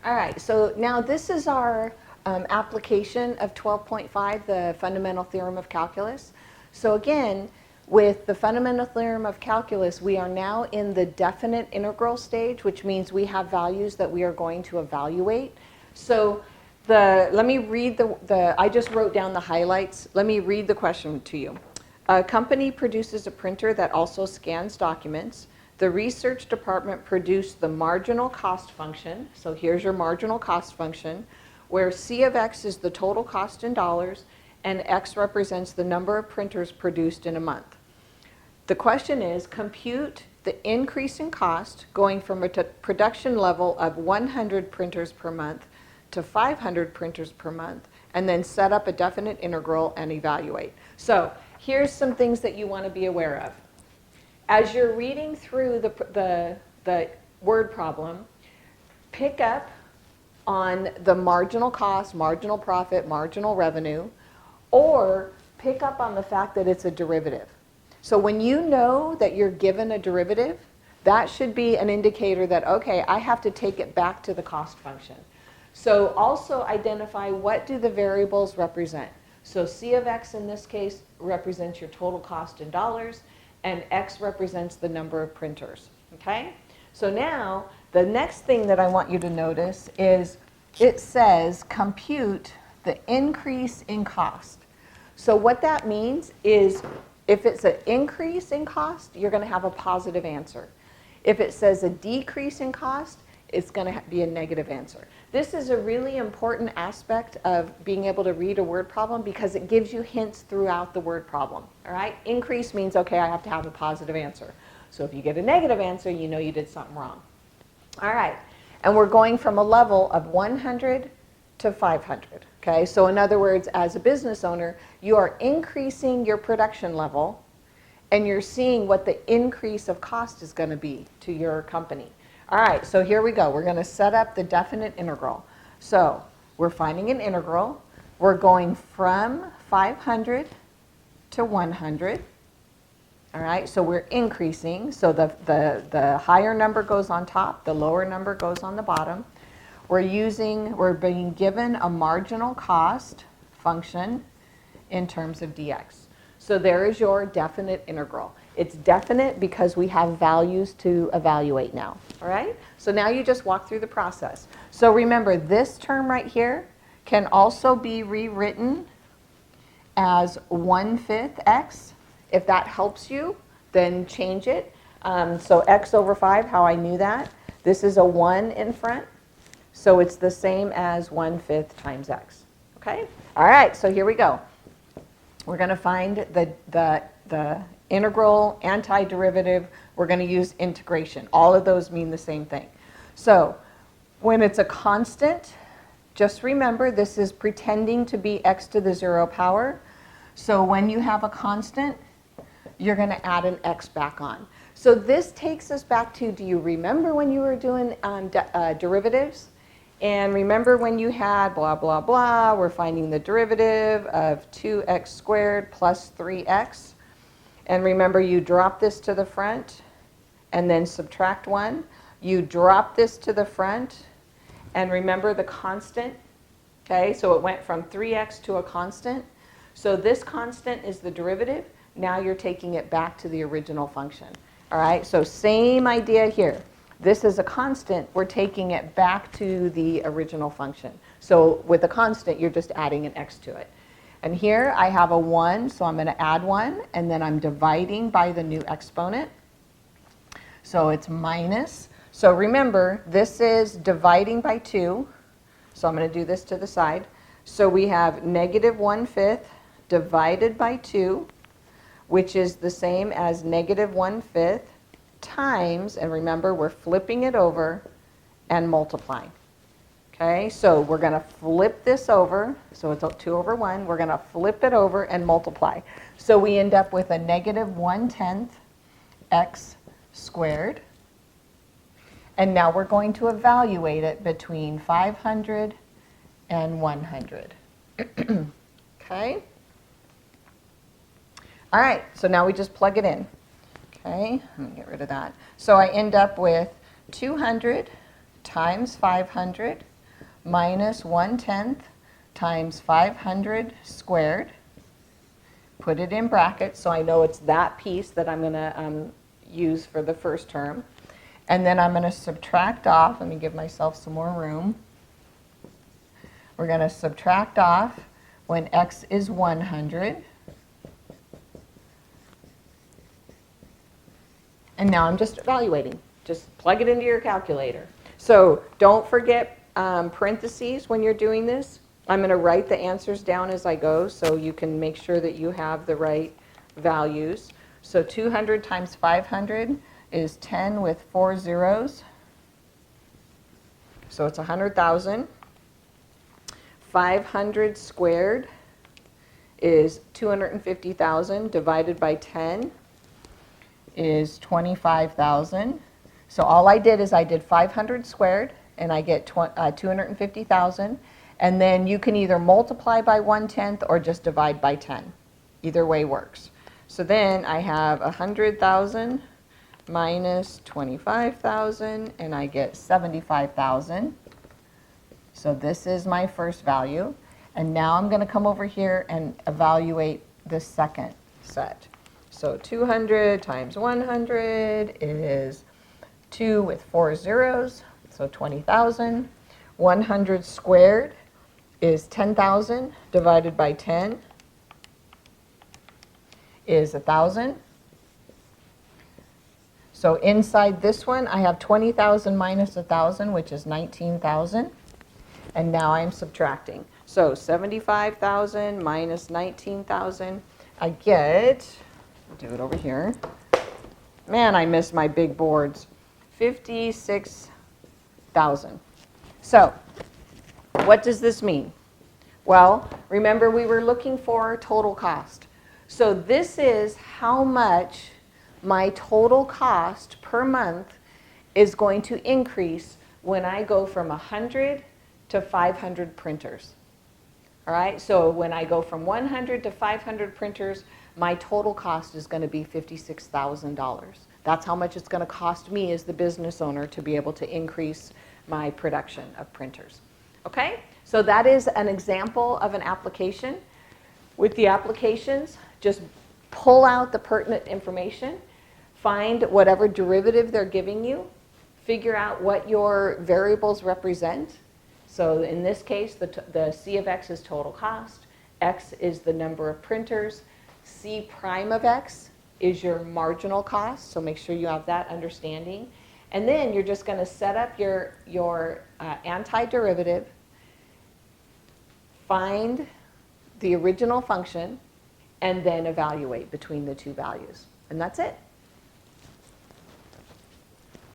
All right, so now this is our application of 12.5, the fundamental theorem of calculus. So again, with the fundamental theorem of calculus, we are now in the definite integral stage, which means we have values that we are going to evaluate. So let me read I just wrote down the highlights. Let me read the question to you. A company produces a printer that also scans documents. The research department produced the marginal cost function. So here's your marginal cost function, where C of X is the total cost in dollars, and X represents the number of printers produced in a month. The question is, compute the increase in cost going from a production level of 100 printers per month to 500 printers per month, and then set up a definite integral and evaluate. So here's some things that you want to be aware of. As you're reading through the word problem, pick up on the marginal cost, marginal profit, marginal revenue, or pick up on the fact that it's a derivative. So when you know that you're given a derivative, that should be an indicator that, okay, I have to take it back to the cost function. So also identify, what do the variables represent? So C of X in this case represents your total cost in dollars, and X represents the number of printers, okay? So now, the next thing that I want you to notice is it says compute the increase in cost. So what that means is if it's an increase in cost, you're going to have a positive answer. If it says a decrease in cost, it's going to be a negative answer. This is a really important aspect of being able to read a word problem because it gives you hints throughout the word problem. All right? Increase means, okay, I have to have a positive answer. So if you get a negative answer, you know you did something wrong. All right. And we're going from a level of 100 to 500. Okay? So in other words, as a business owner, you are increasing your production level, and you're seeing what the increase of cost is going to be to your company. All right, so here we go. We're going to set up the definite integral. So we're finding an integral. We're going from 500 to 100. All right, so we're increasing. So the higher number goes on top, the lower number goes on the bottom. We're being given a marginal cost function in terms of dx. So there is your definite integral. It's definite because we have values to evaluate now, all right? So now you just walk through the process. So remember, this term right here can also be rewritten as 1/5 x. If that helps you, then change it. So x over 5, how I knew that. This is a 1 in front, so it's the same as 1/5 times x, okay? All right, so here we go. We're going to find the integral, antiderivative. We're going to use integration. All of those mean the same thing. So when it's a constant, just remember this is pretending to be x to the 0 power. So when you have a constant, you're going to add an x back on. So this takes us back to, do you remember when you were doing derivatives? And remember when you had blah, blah, blah, we're finding the derivative of 2x squared plus 3x. And remember, you drop this to the front and then subtract 1. You drop this to the front, and remember the constant. Okay, so it went from 3x to a constant. So this constant is the derivative. Now you're taking it back to the original function. All right, so same idea here. This is a constant. We're taking it back to the original function. So with a constant, you're just adding an x to it. And here I have a 1, so I'm going to add 1, and then I'm dividing by the new exponent. So it's minus. So remember, this is dividing by 2. So I'm going to do this to the side. So we have negative 1/5 divided by 2, which is the same as negative 1/5 times, and remember, we're flipping it over and multiplying. Okay, so we're going to flip this over. So it's 2 over 1. We're going to flip it over and multiply. So we end up with a negative 1/10 x squared. And now we're going to evaluate it between 500 and 100. Okay? All right, so now we just plug it in. Okay, let me get rid of that. So I end up with 200 times 500 minus 1/10 times 500 squared. Put it in brackets so I know it's that piece that I'm going to use for the first term. And then I'm going to subtract off. Let me give myself some more room. We're going to subtract off when x is 100. And now I'm just evaluating. Just plug it into your calculator. So don't forget parentheses when you're doing this. I'm going to write the answers down as I go so you can make sure that you have the right values. So 200 times 500 is 10 with 4 zeros. So it's 100,000. 500 squared is 250,000 divided by 10 is 25,000. So all I did is I did 500 squared and I get 250,000. And then you can either multiply by 1/10 or just divide by 10. Either way works. So then I have 100,000 minus 25,000 and I get 75,000. So this is my first value. And now I'm going to come over here and evaluate the second set. So 200 times 100 is 2 with 4 zeros, so 20,000. 100 squared is 10,000 divided by 10 is 1,000. So inside this one, I have 20,000 minus 1,000, which is 19,000. And now I'm subtracting. So 75,000 minus 19,000, I get, I'll do it over here. Man, I miss my big boards. 56,000. So what does this mean? Well, remember we were looking for total cost. So this is how much my total cost per month is going to increase when I go from 100 to 500 printers. All right, so when I go from 100 to 500 printers, my total cost is going to be $56,000. That's how much it's going to cost me as the business owner to be able to increase my production of printers. Okay, so that is an example of an application. With the applications, just pull out the pertinent information, find whatever derivative they're giving you, figure out what your variables represent. So in this case, the C of x is total cost, x is the number of printers, C prime of x is your marginal cost, so make sure you have that understanding. And then you're just going to set up your antiderivative, find the original function, and then evaluate between the two values. And that's it.